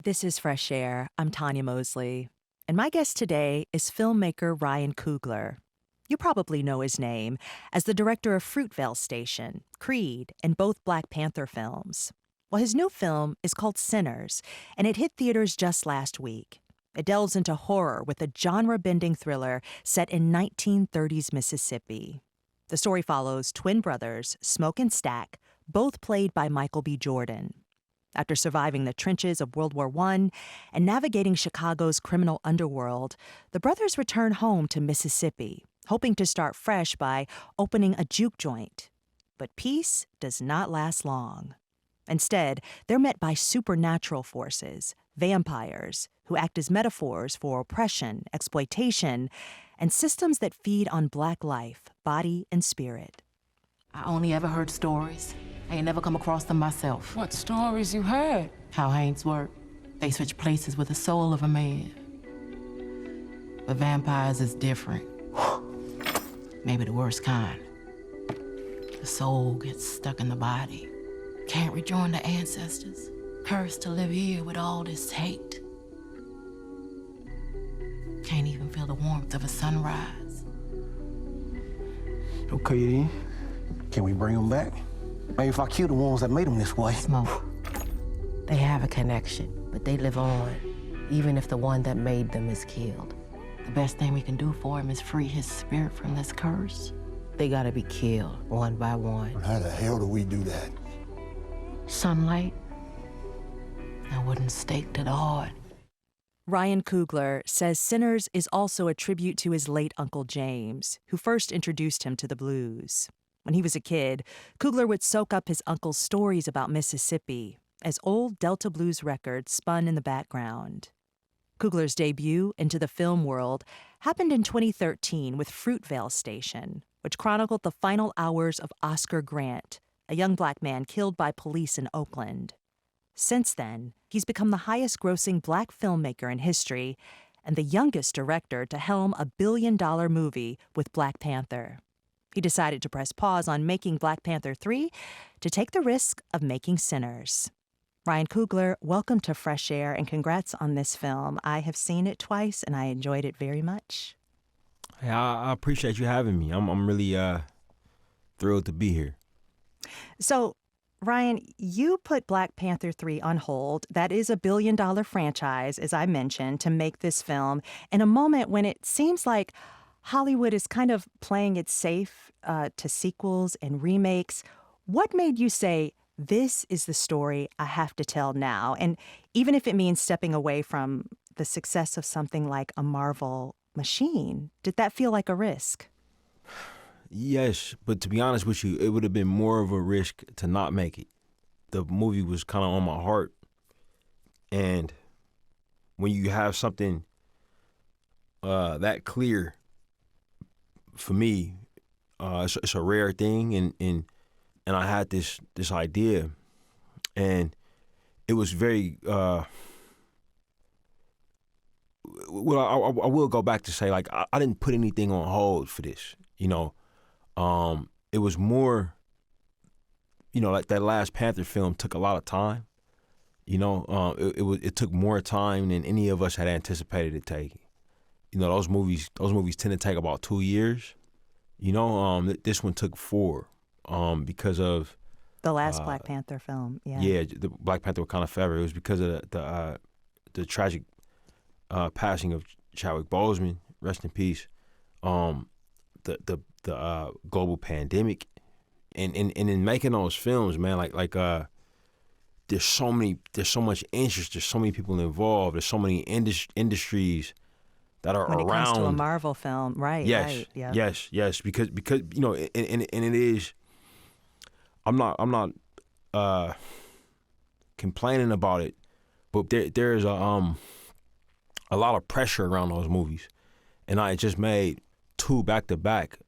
This is Fresh Air. I'm Tonya Mosley. And my guest today is filmmaker Ryan Coogler. You probably know his name as the director of Fruitvale Station, Creed, and both Black Panther films. Well, his new film is called Sinners, and it hit theaters just last week. It delves into horror with a genre-bending thriller set in 1930s Mississippi. The story follows twin brothers, Smoke and Stack, both played by Michael B. Jordan. After surviving the trenches of World War I and navigating Chicago's criminal underworld, the brothers return home to Mississippi, hoping to start fresh by opening a juke joint. But peace does not last long. Instead, they're met by supernatural forces, vampires, who act as metaphors for oppression, exploitation, and systems that feed on Black life, body, and spirit. I only ever heard stories. I ain't never come across them myself. What stories you heard? How Haints work. They switch places with the soul of a man. But vampires is different. Maybe the worst kind. The soul gets stuck in the body. Can't rejoin the ancestors. Cursed to live here with all this hate. Can't even feel the warmth of a sunrise. Okay, then. Can we bring them back? Maybe if I kill the ones that made them this way. Smoke. They have a connection, but they live on, even if the one that made them is killed. The best thing we can do for him is free his spirit from this curse. They gotta be killed, one by one. But how the hell do we do that? Sunlight, a wooden stake to the heart. Ryan Coogler says Sinners is also a tribute to his late Uncle James, who first introduced him to the blues. When he was a kid, Coogler would soak up his uncle's stories about Mississippi as old Delta blues records spun in the background. Coogler's debut into the film world happened in 2013 with Fruitvale Station, which chronicled the final hours of Oscar Grant, a young Black man killed by police in Oakland. Since then, he's become the highest-grossing Black filmmaker in history and the youngest director to helm a billion-dollar movie with Black Panther. He decided to press pause on making Black Panther 3 to take the risk of making Sinners. Ryan Coogler, welcome to Fresh Air and congrats on this film. I have seen it twice and I enjoyed it very much. Hey, I appreciate you having me. I'm really thrilled to be here. So, Ryan, you put Black Panther 3 on hold. That is a billion-dollar franchise, as I mentioned, to make this film in a moment when it seems like Hollywood is kind of playing it safe to sequels and remakes. What made you say, this is the story I have to tell now? And even if it means stepping away from the success of something like a Marvel machine, did that feel like a risk? Yes, but to be honest with you, it would have been more of a risk to not make it. The movie was kind of on my heart. And when you have something that clear, for me, it's a rare thing, and I had this idea, and it was very. Well, I will go back to say, like, I didn't put anything on hold for this. You know, it was more. You know, like that last Panther film took a lot of time. You know, it took more time than any of us had anticipated it taking. You know, those movies tend to take about 2 years. You know, this one took 4 because of the last Black Panther film. Yeah. Yeah, the Black Panther Wakanda Forever. It was because of the tragic passing of Chadwick Boseman. Rest in peace. The global pandemic, and in making those films, man, like there's so much interest. There's so many people involved. There's so many industries that are when it around. comes to a Marvel film, right? Yes, right, yeah. yes, because you know, and it is. I'm not complaining about it, but there's a lot of pressure around those movies, and I just made 2 back to back.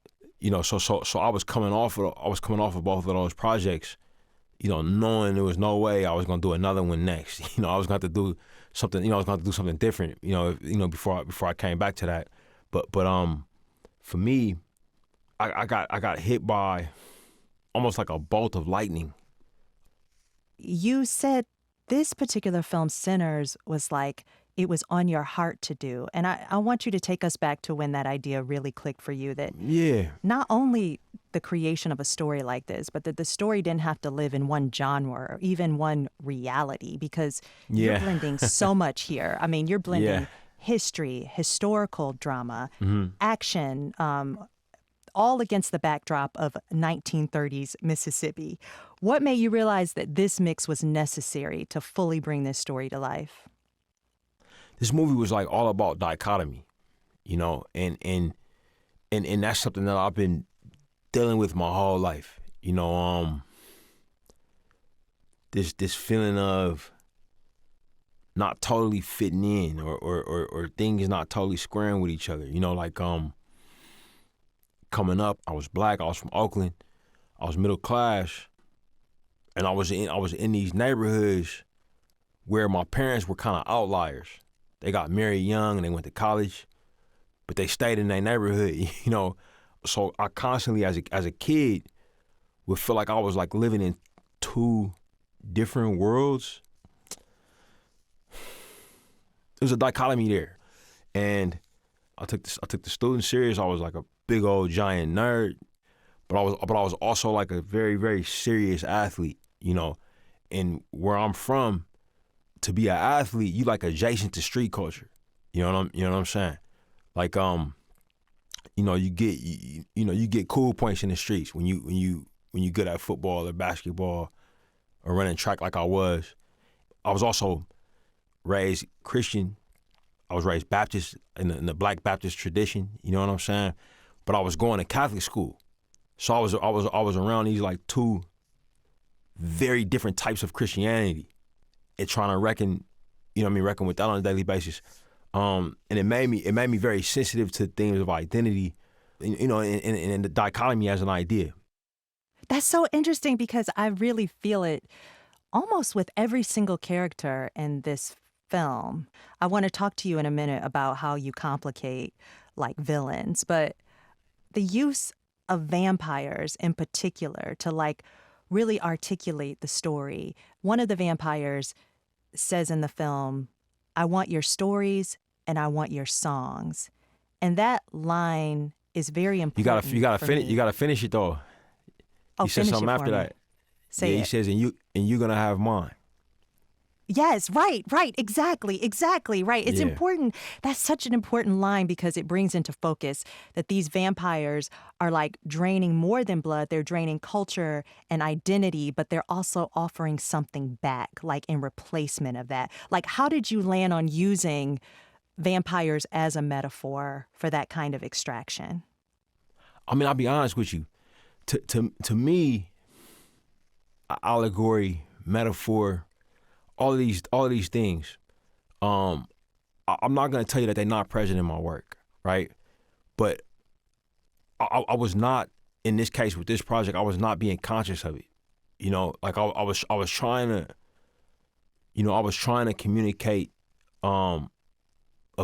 You know, so I was coming off of both of those projects, you know, knowing there was no way I was going to do another one next. You know, I was going to do something. You know, I was going to do something different. You know, before I came back to that. But for me, I got hit by almost like a bolt of lightning. You said this particular film, Sinners, was like it was on your heart to do. And I want you to take us back to when that idea really clicked for you, that Yeah. not only the creation of a story like this, but that the story didn't have to live in one genre or even one reality, because you're Yeah. blending so much here. I mean, you're blending Yeah. history, historical drama, Mm-hmm. action, all against the backdrop of 1930s Mississippi. What made you realize that this mix was necessary to fully bring this story to life? This movie was like all about dichotomy, you know, and that's something that I've been dealing with my whole life. You know, this feeling of not totally fitting in, or things not totally squaring with each other. You know, like coming up, I was black, I was from Oakland, I was middle class, and I was in these neighborhoods where my parents were kind of outliers. They got married young and they went to college, but they stayed in their neighborhood, you know. So I constantly, as a kid, would feel like I was like living in two different worlds. There's a dichotomy there, and I took the student serious. I was like a big old giant nerd, but I was also like a very, very serious athlete, you know. And where I'm from, to be an athlete, you like adjacent to street culture. You know what I'm saying? Like you know, you get cool points in the streets when you good at football or basketball or running track like I was. I was also raised Christian. I was raised Baptist in the Black Baptist tradition. You know what I'm saying? But I was going to Catholic school, so I was around these like two very different types of Christianity, and trying to reckon with that on a daily basis. And it made me very sensitive to things of identity, you know, and the dichotomy as an idea. That's so interesting, because I really feel it almost with every single character in this film. I want to talk to you in a minute about how you complicate like villains, but the use of vampires in particular to like really articulate the story. One of the vampires says in the film, "I want your stories and I want your songs." And that line is very important. You gotta for finish. me. You gotta finish it though. Oh, He said finish something it for after me. that. Say Yeah, he it. says, and you're gonna have mine. Yes, right, exactly, right. It's Yeah. important. That's such an important line, because it brings into focus that these vampires are like draining more than blood. They're draining culture and identity, but they're also offering something back, like in replacement of that. Like, how did you land on using vampires as a metaphor for that kind of extraction? I mean, I'll be honest with you. To me, allegory, metaphor, all of these things, I'm not gonna tell you that they're not present in my work, right? But I was not, in this case with this project, I was not being conscious of it. You know, like I was trying to communicate a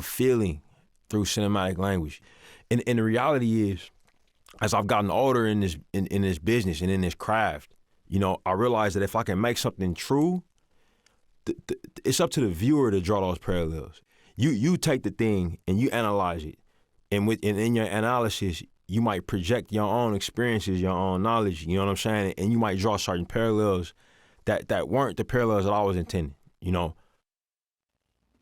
feeling through cinematic language, and the reality is, as I've gotten older in this business and in this craft, you know, I realized that if I can make something true, it's up to the viewer to draw those parallels. You take the thing and you analyze it, and in your analysis, you might project your own experiences, your own knowledge. You know what I'm saying? And you might draw certain parallels that weren't the parallels that I was intending. You know.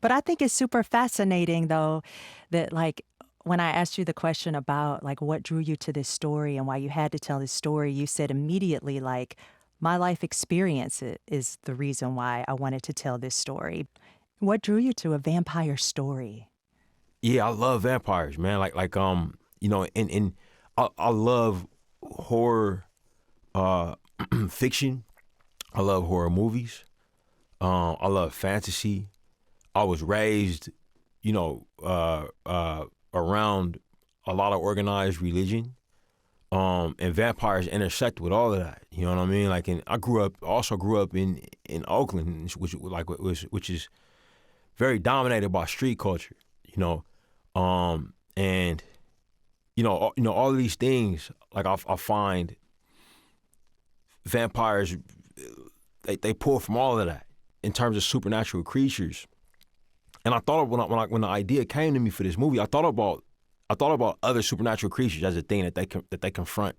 But I think it's super fascinating, though, that like when I asked you the question about like what drew you to this story and why you had to tell this story, you said immediately like, my life experience is the reason why I wanted to tell this story. What drew you to a vampire story? Yeah, I love vampires, man. You know, and I love horror fiction. I love horror movies. I love fantasy. I was raised, you know, around a lot of organized religion. And vampires intersect with all of that. You know what I mean? Like, I grew up in Oakland, which is very dominated by street culture. You know, and you know all of these things. Like, I find vampires, they pull from all of that, in terms of supernatural creatures. And I thought when the idea came to me for this movie, I thought about other supernatural creatures as a thing that they confront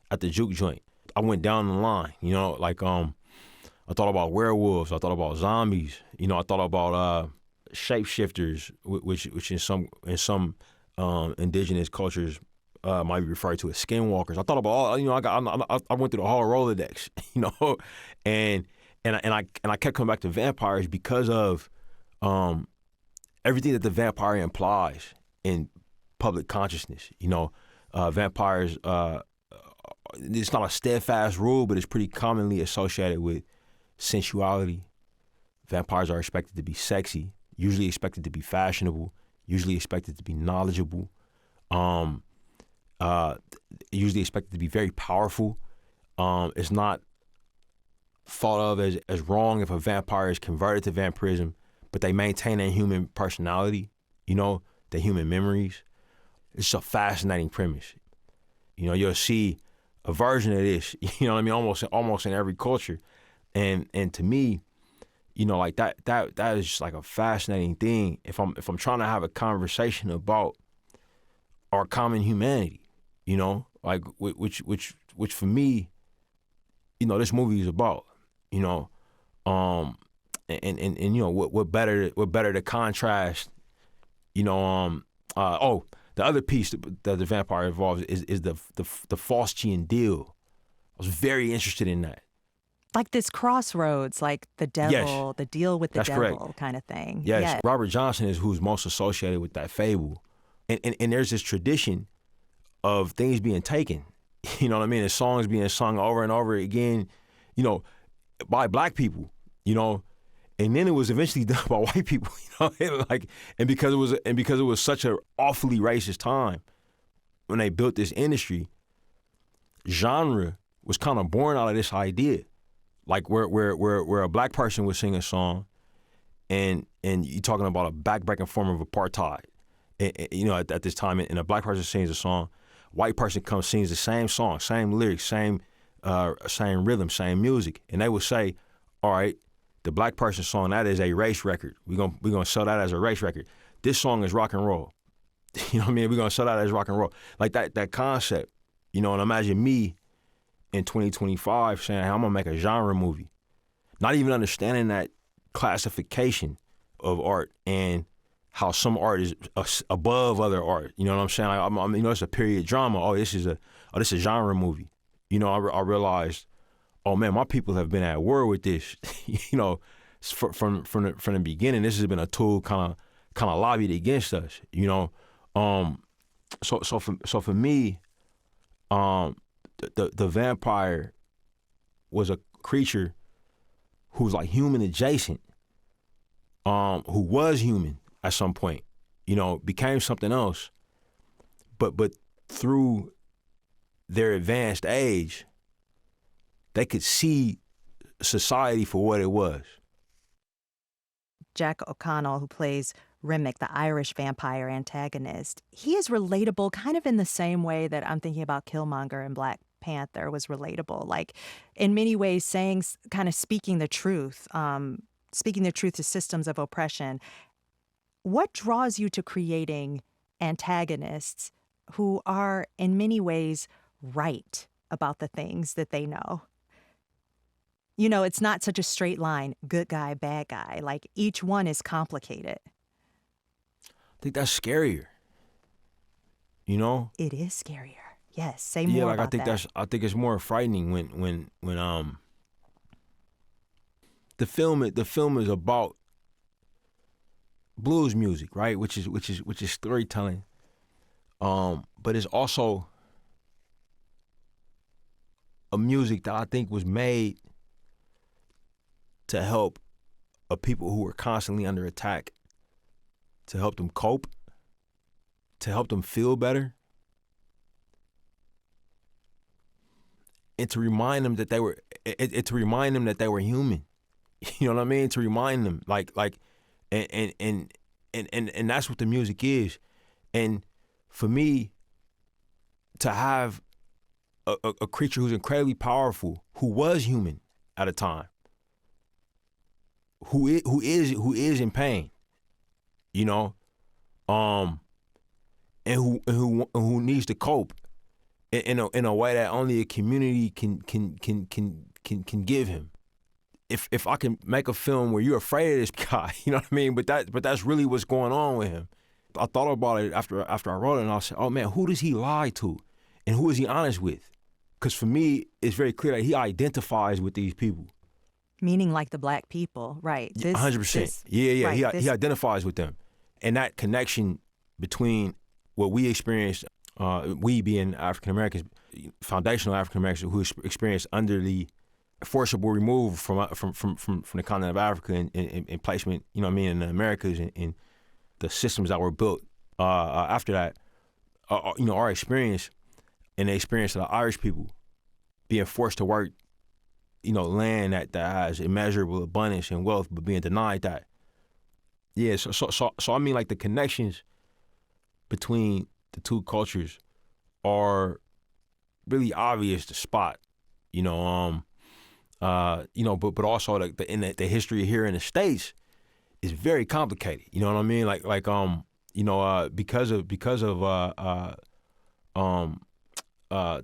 at the juke joint. I went down the line, you know, like I thought about werewolves, I thought about zombies, you know, I thought about shapeshifters, which in some indigenous cultures might be referred to as skinwalkers. I thought about all, you know, I went through the whole Rolodex, you know, and I kept coming back to vampires because of everything that the vampire implies in public consciousness. You know, vampires, it's not a steadfast rule, but it's pretty commonly associated with sensuality. Vampires are expected to be sexy, usually expected to be fashionable, usually expected to be knowledgeable, usually expected to be very powerful. It's not thought of as wrong if a vampire is converted to vampirism, but they maintain their human personality, you know, their human memories. It's a fascinating premise. You know, you'll see a version of this, you know what I mean, almost in every culture. And to me, you know, like that is just like a fascinating thing if I'm trying to have a conversation about our common humanity, you know, like which for me, you know, this movie is about, you know, and you know what better to contrast, you know, the other piece that the vampire involves is the Faustian deal. I was very interested in that. Like this crossroads, like the devil, Yes, the deal with the that's devil correct. kind of thing. Yes, Yeah. Robert Johnson is who's most associated with that fable, and there's this tradition of things being taken. You know what I mean? And songs being sung over and over again, you know, by black people. You know, and then it was eventually done by white people. You know, and because it was such an awfully racist time when they built this industry, genre was kind of born out of this idea. Like where a black person would sing a song, and you're talking about a backbreaking form of apartheid. You know, at this time, and a black person sings a song, white person comes sings the same song, same lyrics, same rhythm, same music, and they would say, all right, the black person song, that is a race record. We're gonna sell that as a race record. This song is rock and roll. You know what I mean? We're gonna sell that as rock and roll. Like that concept. You know, and imagine me in 2025 saying, hey, I'm gonna make a genre movie. Not even understanding that classification of art and how some art is above other art. You know what I'm saying? You know, it's a period drama. Oh, this is a genre movie. You know, I realized, oh man, my people have been at war with this. You know, from the beginning, this has been a tool kind of lobbied against us. You know, so for me, the vampire was a creature who's like human adjacent, who was human at some point, you know, became something else, but through their advanced age, they could see society for what it was. Jack O'Connell, who plays Remick, the Irish vampire antagonist, he is relatable kind of in the same way that I'm thinking about Killmonger and Black Panther was relatable. Like, in many ways, speaking the truth to systems of oppression. What draws you to creating antagonists who are, in many ways, right about the things that they know? You know, it's not such a straight line, good guy, bad guy. Like, each one is complicated. I think that's scarier. You know? It is scarier. Yes, say more about that. I think it's more frightening when the film is about blues music, right? Which is storytelling. But it's also a music that I think was made to help a people who were constantly under attack, to help them cope, to help them feel better, and to remind them that they were human. You know what I mean? To remind them, and that's what the music is. And for me, to have a creature who's incredibly powerful, who was human at a time, who is in pain, you know, and who needs to cope in a way that only a community can give him. If I can make a film where you're afraid of this guy, you know what I mean? But that's really what's going on with him. I thought about it after I wrote it, and I said, oh man, who does he lie to, and who is he honest with? Because for me, it's very clear that he identifies with these people. Meaning like the black people, right? 100%. Yeah. Right, he identifies with them, and that connection between what we experienced, we being African Americans, foundational African Americans who experienced under the forcible removal from the continent of Africa and placement, you know what I mean, in the Americas and the systems that were built after that, you know, our experience and the experience of the Irish people being forced to work, you know, land that has immeasurable abundance and wealth, but being denied that. Yeah, so I mean, like the connections between the two cultures are really obvious to spot, you know, but also the history here in the States is very complicated. You know what I mean? Because of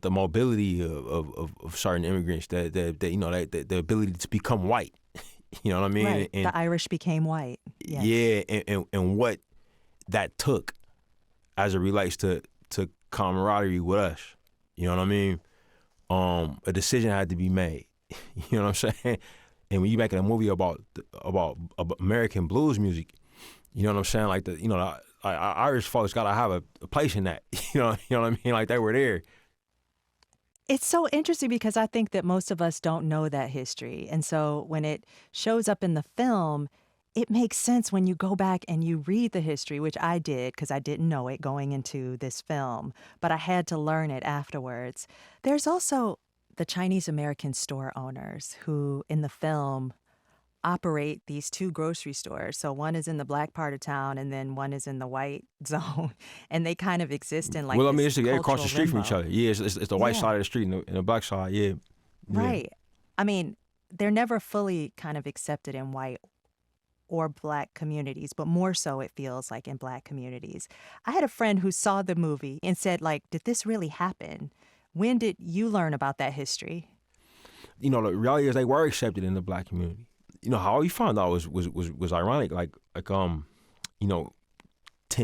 the mobility of certain immigrants, the ability to become white. You know what I mean? Right. And, the Irish became white. Yes. Yeah, and what that took as it relates to camaraderie with us. You know what I mean? A decision had to be made. You know what I'm saying? And when you're making a movie about American blues music, you know what I'm saying? Like Irish folks gotta have a place in that. You know what I mean? Like they were there. It's so interesting because I think that most of us don't know that history. And so when it shows up in the film, it makes sense when you go back and you read the history, which I did because I didn't know it going into this film, but I had to learn it afterwards. There's also the Chinese American store owners who, in the film, operate these two grocery stores. So one is in the black part of town and then one is in the white zone. And they kind of exist in like it's across the street from each other. Yeah, it's the white Yeah. side of the street and the black side, yeah. Right. I mean, they're never fully kind of accepted in white or black communities, but more so it feels like in black communities. I had a friend who saw the movie and said, like, did this really happen? When did you learn about that history? You know, the reality is they were accepted in the black community. You know, how we found out was ironic. Like 10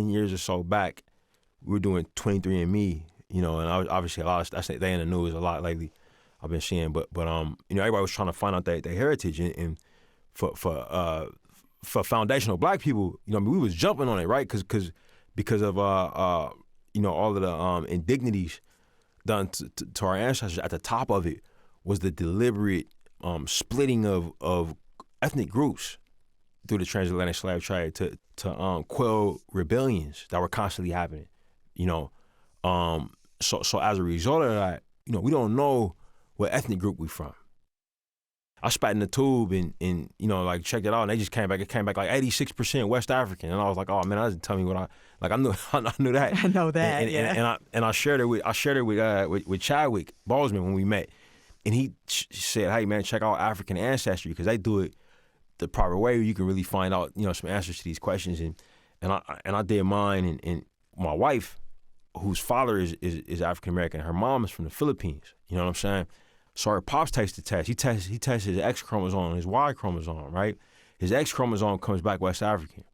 years or so back, we were doing 23andMe, you know, and I was obviously a lot of they in the news a lot lately. I've been seeing, but everybody was trying to find out their heritage, and for foundational black people, you know, we was jumping on it, right? Because of all of the indignities done to our ancestors. At the top of it was the deliberate splitting of ethnic groups through the transatlantic slave trade to quell rebellions that were constantly happening. You know, so as a result of that, you know, we don't know what ethnic group we from. I spat in the tube and you know, like checked it out, and they just came back. It came back like 86% West African, and I was like, oh man, that doesn't tell me what I knew. I knew that. I know that. And I shared it with Chadwick Boseman when we met, and he said, hey man, check out African Ancestry because they do it the proper way. You can really find out, you know, some answers to these questions, and I did mine, and my wife, whose father is African American, her mom is from the Philippines. You know what I'm saying? So her pops takes the test. He tests his X chromosome and his Y chromosome, right? His X chromosome comes back West African.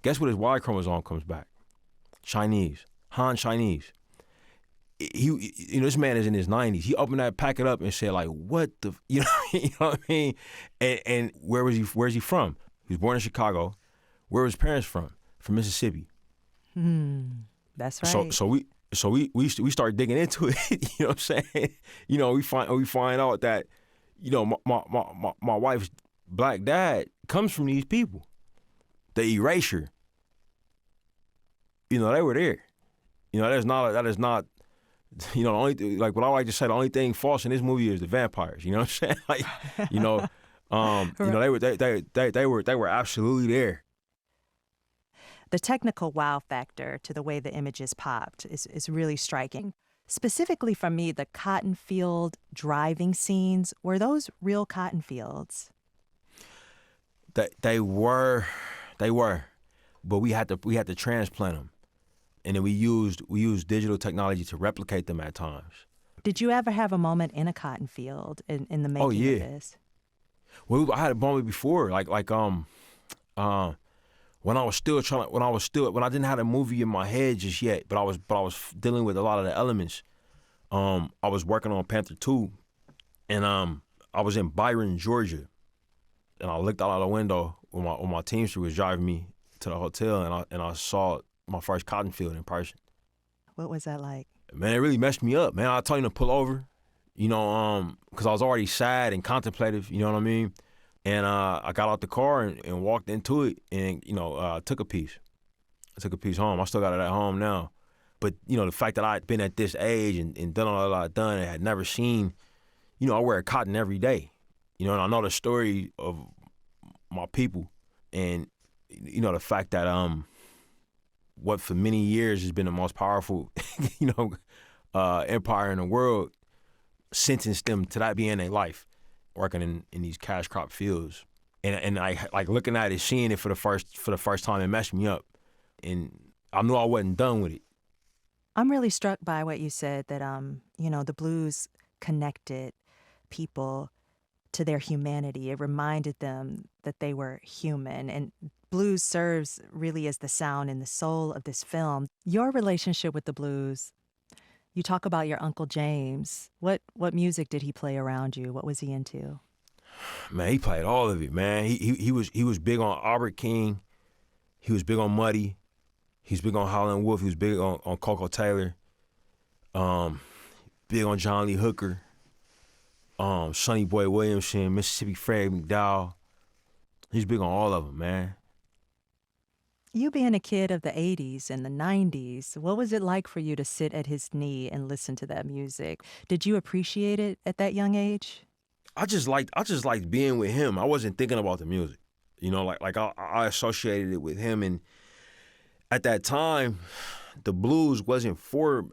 Guess what his Y chromosome comes back? Chinese, Han Chinese. This man is in his 90s. He opened that packet up and said, like, what the, you know what I mean? And where's he from? He was born in Chicago. Where was his parents from? From Mississippi. That's right. So we start digging into it. You know what I'm saying? You know, we find out that, you know, my wife's black dad comes from these people. The erasure. You know, they were there. You know, that is not. You know, the only like what I like to say, the only thing false in this movie is the vampires. You know what I'm saying? Like, you know, they were absolutely there. The technical wow factor to the way the images popped is really striking. Specifically for me, the cotton field driving scenes, were those real cotton fields? They were, but we had to transplant them, and then we used digital technology to replicate them at times. Did you ever have a moment in a cotton field in the making Oh yeah. of this? Well, I had a moment before, when I didn't have a movie in my head just yet, but I was dealing with a lot of the elements. I was working on Panther 2, and I was in Byron, Georgia, and I looked out of the window when my teamster was driving me to the hotel, and I saw my first cotton field in person. What was that like? Man, it really messed me up, man. I told him to pull over, because I was already sad and contemplative, you know what I mean? And I got out the car and walked into it and, took a piece. I took a piece home. I still got it at home now. But, the fact that I'd been at this age and done all that I'd done and had never seen, I wear cotton every day, and I know the story of my people and, the fact that what for many years has been the most powerful, empire in the world sentenced them to that being their life, working in these cash crop fields. And I like looking at it, seeing it for the first time, it messed me up. And I knew I wasn't done with it. I'm really struck by what you said that, the blues connected people to their humanity. It reminded them that they were human. And blues serves really as the sound and the soul of this film. Your relationship with the blues, you talk about your Uncle James. What music did he play around you? What was he into? Man, he played all of it, man. He was big on Albert King. He was big on Muddy. He was big on Howlin' Wolf. He was big on Coco Taylor. Big on John Lee Hooker. Sonny Boy Williamson, Mississippi Fred McDowell. He's big on all of them, man. You being a kid of the 80s and the 90s, what was it like for you to sit at his knee and listen to that music? Did you appreciate it at that young age? I just liked being with him. I wasn't thinking about the music. I associated it with him, and at that time, the blues wasn't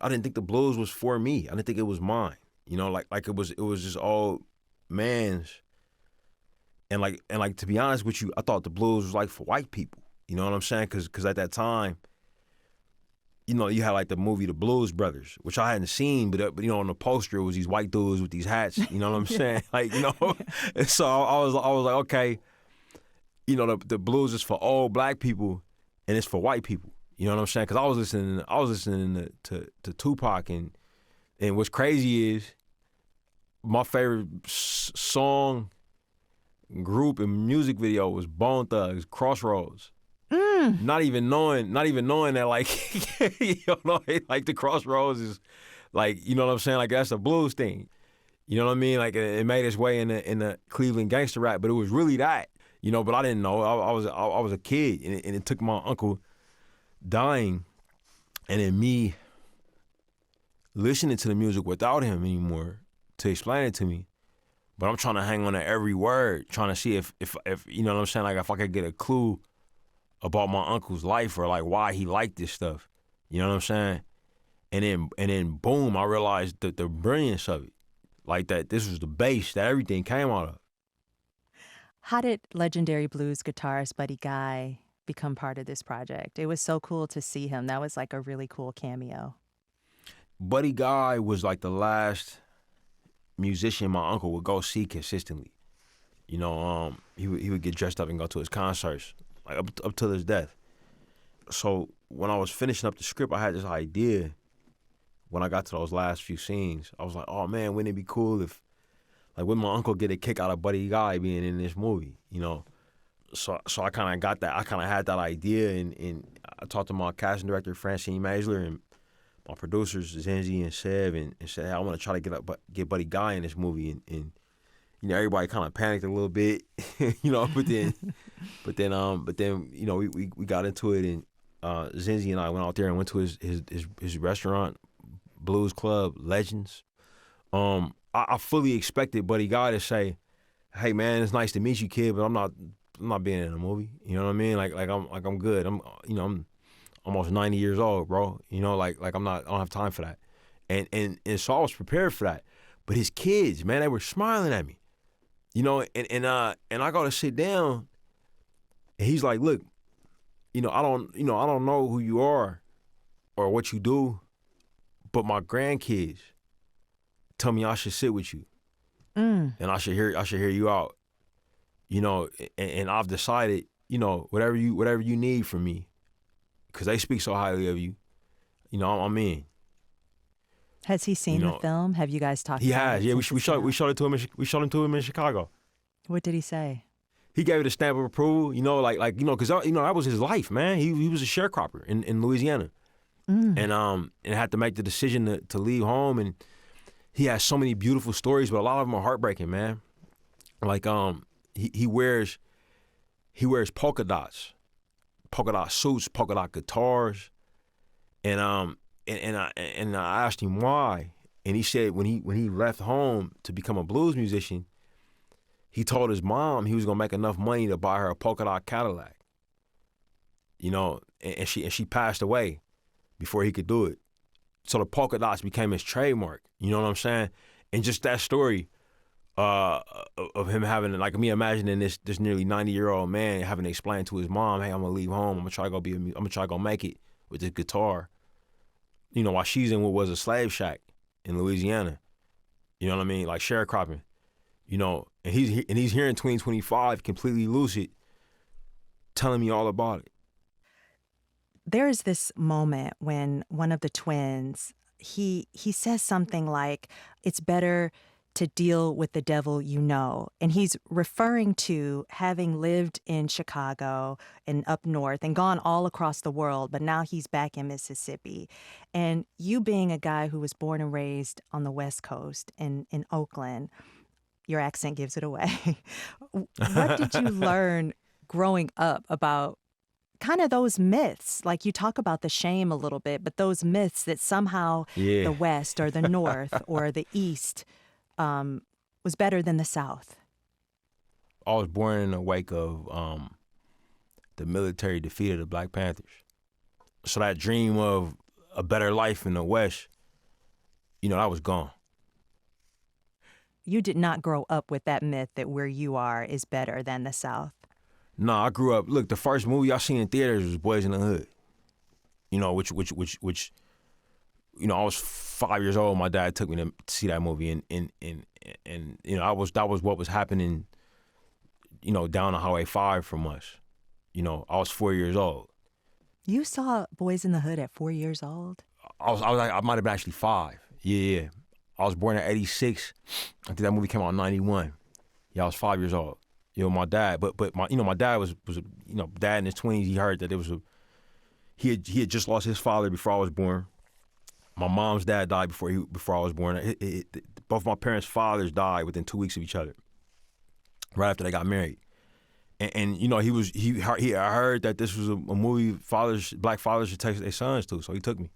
I didn't think the blues was for me. I didn't think it was mine. It was just all man's. And to be honest with you, I thought the blues was like for white people. You know what I'm saying? Because at that time, you had like the movie The Blues Brothers, which I hadn't seen, but on the poster it was these white dudes with these hats. You know what I'm saying? And so I was like, okay, the blues is for all black people, and it's for white people. You know what I'm saying? Because I was listening to Tupac, and what's crazy is my favorite song, group, and music video was Bone Thugs, Crossroads. Not even knowing that like like the Crossroads is like, you know what I'm saying, like that's a blues thing. You know what I mean? Like it made its way in the Cleveland gangster rap, but it was really that, but I didn't know. I was a kid, and it took my uncle dying and then me listening to the music without him anymore to explain it to me. But I'm trying to hang on to every word, trying to see if you know what I'm saying, like if I could get a clue about my uncle's life or like why he liked this stuff. You know what I'm saying? And then boom, I realized the brilliance of it. Like that this was the base that everything came out of. How did legendary blues guitarist Buddy Guy become part of this project? It was so cool to see him. That was like a really cool cameo. Buddy Guy was like the last musician my uncle would go see consistently. He would get dressed up and go to his concerts, like up till his death. So when I was finishing up the script, I had this idea. When I got to those last few scenes, I was like, oh man, wouldn't it be cool if, like, would my uncle get a kick out of Buddy Guy being in this movie, So I kind of got that. I kind of had that idea, and I talked to my casting director, Francine Maisler, and my producers, Zenzi and Sev, and said, hey, I want to try to get Buddy Guy in this movie, and everybody kind of panicked a little bit, but then we got into it, and Zenzi and I went out there and went to his restaurant, Blues Club Legends. I fully expected Buddy Guy to say, hey man, it's nice to meet you, kid, but I'm not being in a movie. You know what I mean? Like I'm good. I'm almost 90 years old, bro. I don't have time for that. And so I was prepared for that. But his kids, man, they were smiling at me. And I go to sit down, And he's like, look, I don't know who you are or what you do, but my grandkids tell me I should sit with you. And I should hear you out. And I've decided, whatever you need from me, because they speak so highly of you, I'm in. Has he seen the film? Have you guys talked He about has, it? yeah. We since showed it's it to him. We showed him to him in Chicago. What did he say? He gave it a stamp of approval, because that was his life, man. He was a sharecropper in Louisiana, and had to make the decision to leave home. And he has so many beautiful stories, but a lot of them are heartbreaking, man. Like he wears polka dots, polka dot suits, polka dot guitars, and I asked him why, and he said when he left home to become a blues musician, he told his mom he was gonna make enough money to buy her a polka dot Cadillac. And she passed away before he could do it. So the polka dots became his trademark. You know what I'm saying? And just that story of him having, like, me imagining this nearly 90-year-old man having to explain to his mom, hey, I'm gonna leave home. I'm gonna try to go make it with this guitar. While she's in what was a slave shack in Louisiana. You know what I mean? Like sharecropping. And he's here in 2025, completely lucid, telling me all about it. There is this moment when one of the twins, he says something like, it's better to deal with the devil you know. And he's referring to having lived in Chicago and up north and gone all across the world, but now he's back in Mississippi. And you being a guy who was born and raised on the West Coast in Oakland, your accent gives it away. What did you learn growing up about kind of those myths? Like, you talk about the shame a little bit, but those myths that somehow the West or the North or the East was better than the South. I was born in the wake of the military defeat of the Black Panthers. So that dream of a better life in the West, that was gone. You did not grow up with that myth that where you are is better than the South. No, I grew up. Look, the first movie I seen in theaters was Boys in the Hood. Which I was 5 years old. My dad took me to see that movie, and that was what was happening. Down on Highway 5 from us. I was 4 years old. You saw Boys in the Hood at 4 years old? I might have been actually 5. Yeah. I was born in '86. I think that movie came out in '91. Yeah, I was 5 years old. My dad, but my dad was dad in his 20s. He heard that he had just lost his father before I was born. My mom's dad died before I was born. Both my parents' fathers died within 2 weeks of each other, right after they got married. And I heard that this was a movie black fathers should take their sons to, so he took me.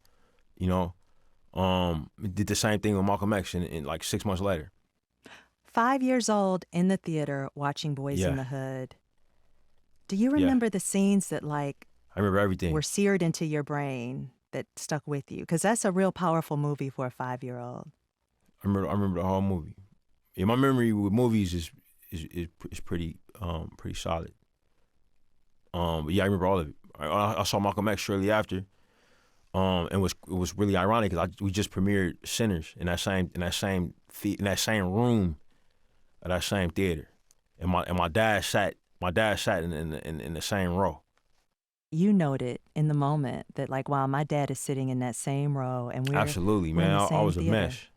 Did the same thing with Malcolm X in like 6 months later. 5 years old in the theater watching Boys in the Hood. Do you remember the scenes that I remember everything. Were seared into your brain that stuck with you? Because that's a real powerful movie for a 5-year-old. I remember the whole movie. Yeah, my memory with movies is pretty solid. But yeah, I remember all of it. I saw Malcolm X shortly after. And it was really ironic because we just premiered Sinners in that same room, at that same theater, and my dad sat in the same row. You noted in the moment that, like, wow, my dad is sitting in that same row, and we're absolutely, man. I was a mess.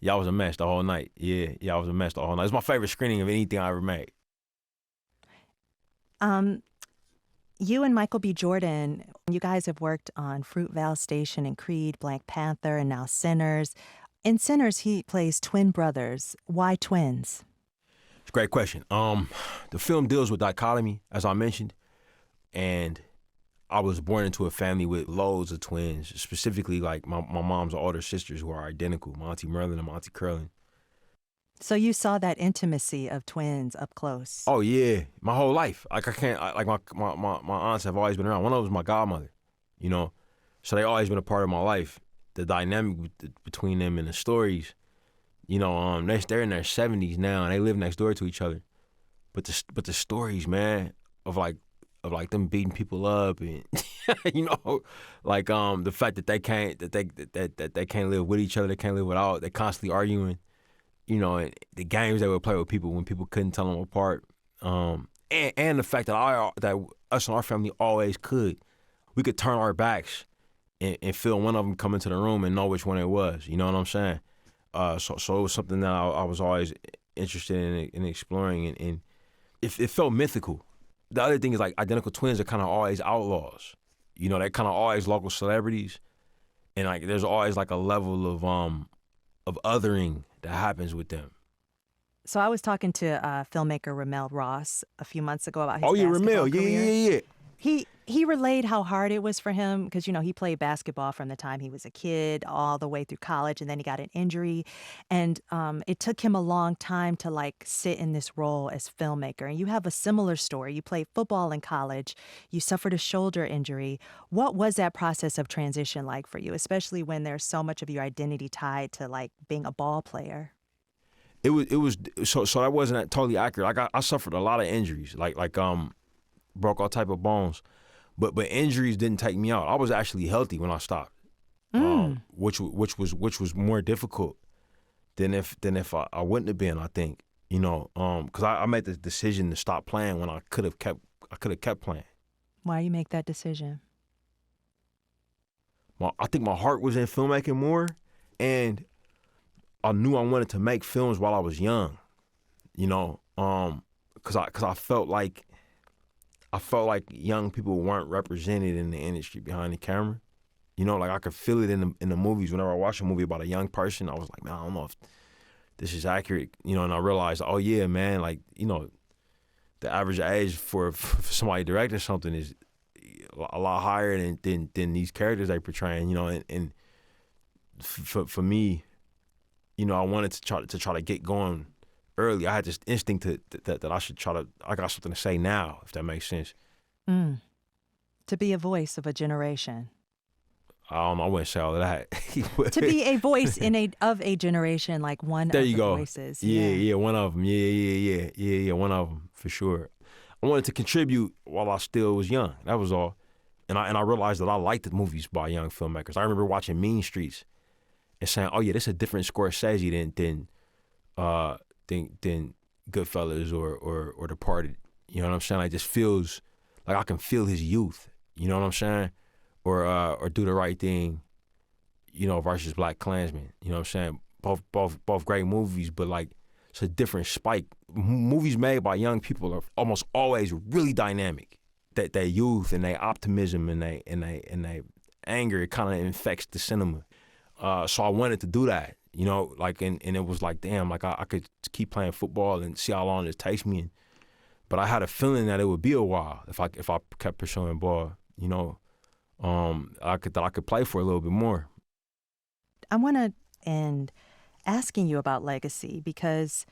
Yeah, I was a mess the whole night. Yeah, I was a mess the whole night. It's my favorite screening of anything I ever made. You and Michael B. Jordan, you guys have worked on Fruitvale Station and Creed, Black Panther, and now Sinners. In Sinners, he plays twin brothers. Why twins? It's a great question. The film deals with dichotomy, as I mentioned, and I was born into a family with loads of twins, specifically like my mom's older sisters who are identical, my Auntie Merlin and my Auntie Curlin. So you saw that intimacy of twins up close. Oh yeah, my whole life. Like my aunts have always been around. One of them was my godmother, so they always been a part of my life. The dynamic between them and the stories, they're in their 70s now and they live next door to each other. But the stories, man, of like of like them beating people up and you know, like the fact that they can't live with each other, they can't live without, they're constantly arguing, you know, and the games they would play with people when people couldn't tell them apart, and the fact that us and our family always could, we could turn our backs and feel one of them come into the room and know which one it was. You know what I'm saying? So it was something that I was always interested in exploring, and it felt mythical. The other thing is, like, identical twins are kind of always outlaws. You know, they're kind of always local celebrities, and like there's always like a level of othering that happens with them. So I was talking to filmmaker Ramel Ross a few months ago about his Oh yeah, basketball Ramel, career. yeah. He relayed how hard it was for him because, you know, he played basketball from the time he was a kid all the way through college, and then he got an injury. And it took him a long time to, like, sit in this role as filmmaker. And you have a similar story. You played football in college. You suffered a shoulder injury. What was that process of transition like for you, especially when there's so much of your identity tied to, like, being a ball player? It was so that wasn't totally accurate. I suffered a lot of injuries, like broke all type of bones, but injuries didn't take me out. I was actually healthy when I stopped, which was more difficult than if I wouldn't have been. I think, you know, because I made the decision to stop playing when I could have kept playing. Why you make that decision? I think my heart was in filmmaking more, and I knew I wanted to make films while I was young, you know, because I felt like young people weren't represented in the industry behind the camera. You know, like I could feel it in the movies. Whenever I watched a movie about a young person, I was like, man, I don't know if this is accurate. You know, and I realized, oh yeah, man, like, you know, the average age for somebody directing something is a lot higher than these characters they portraying. You know, and for me, you know, I wanted to try to get going early. I had this instinct that I got something to say now, if that makes sense. To be a voice of a generation. I wouldn't say all of that. To be a voice of a generation, like one there of you the go. voices. Yeah, one of them. Yeah, one of them for sure. I wanted to contribute while I still was young. That was all. And I realized that I liked the movies by young filmmakers. I remember watching Mean Streets and saying, "Oh yeah, this is a different Scorsese than Goodfellas or Departed." You know what I'm saying? Like, just feels like I can feel his youth. You know what I'm saying? Or Do the Right Thing, you know, versus Black Klansman. You know what I'm saying? Both great movies, but like it's a different spike. Movies made by young people are almost always really dynamic. That their youth and their optimism and they anger, it kind of infects the cinema. So I wanted to do that, you know, like, and it was like, damn, like I could keep playing football and see how long it takes me. But I had a feeling that it would be a while if I kept pursuing ball, you know, I could play for a little bit more. I want to end asking you about legacy because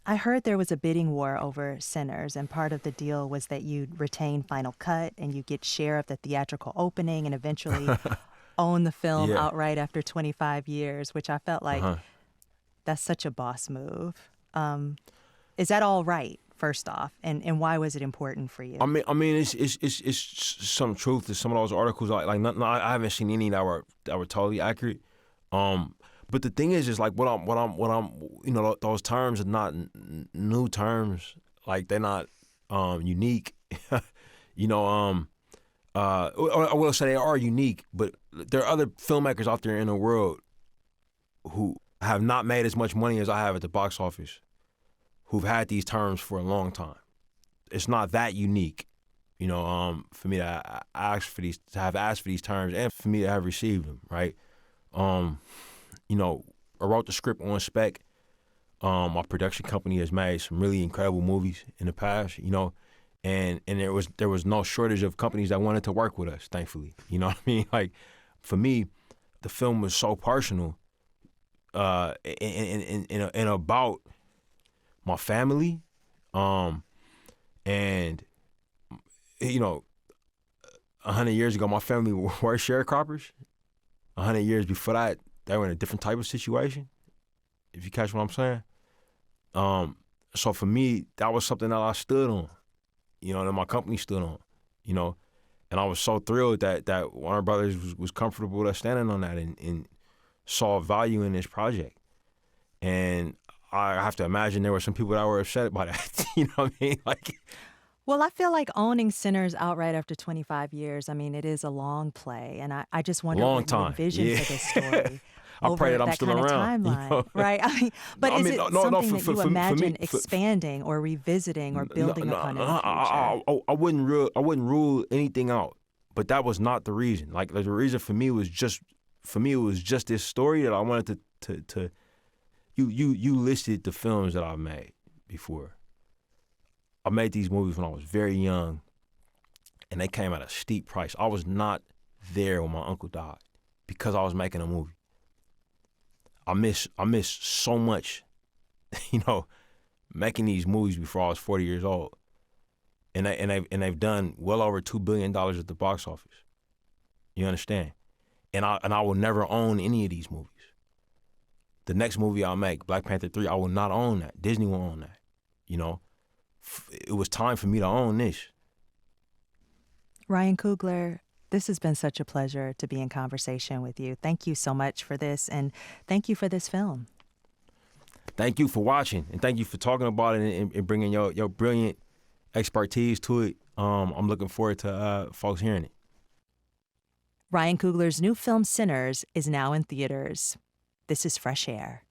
I heard there was a bidding war over Sinners, and part of the deal was that you'd retain Final Cut and you get share of the theatrical opening and eventually own the film outright after 25 years, which I felt like that's such a boss move. Is that all right, first off, and why was it important for you? I mean, it's some truth to some of those articles. I haven't seen any that were totally accurate. But the thing is like what I'm, you know, those terms are not new terms. Like, they're not unique. You know, I will say they are unique, but there are other filmmakers out there in the world who have not made as much money as I have at the box office, who've had these terms for a long time. It's not that unique, you know, for me to have asked for these terms and for me to have received them, right? You know, I wrote the script on spec. My production company has made some really incredible movies in the past, you know, and there was no shortage of companies that wanted to work with us, thankfully. You know what I mean? Like, for me, the film was so personal, and about my family, and you know, 100 years ago, my family were sharecroppers. 100 years before that, they were in a different type of situation, if you catch what I'm saying. So for me, that was something that I stood on, you know, and my company stood on, you know. And I was so thrilled that Warner Brothers was comfortable with us standing on that and saw value in this project. And I have to imagine there were some people that were upset by that. You know what I mean? Like, Well, I feel like owning Sinners outright after 25 years, I mean, it is a long play. And I just wonder long what you time. envision Yeah. for this story. I Over pray that I'm that still kind around. of You timeline, know? right? I mean, but No, I is mean, it no, something for- that for- you for me- imagine for- expanding or revisiting or building upon in the future? I wouldn't rule anything out, but that was not the reason. Like the reason for me was just this story that I wanted to. You listed the films that I've made before. I made these movies when I was very young, and they came at a steep price. I was not there when my uncle died because I was making a movie. I miss so much, you know, making these movies before I was 40 years old, and they've done well over $2 billion at the box office. You understand? And I will never own any of these movies. The next movie I'll make, Black Panther 3, I will not own that. Disney will own that. You know, it was time for me to own this. Ryan Coogler, this has been such a pleasure to be in conversation with you. Thank you so much for this, and thank you for this film. Thank you for watching, and thank you for talking about it and bringing your brilliant expertise to it. I'm looking forward to folks hearing it. Ryan Coogler's new film Sinners is now in theaters. This is Fresh Air.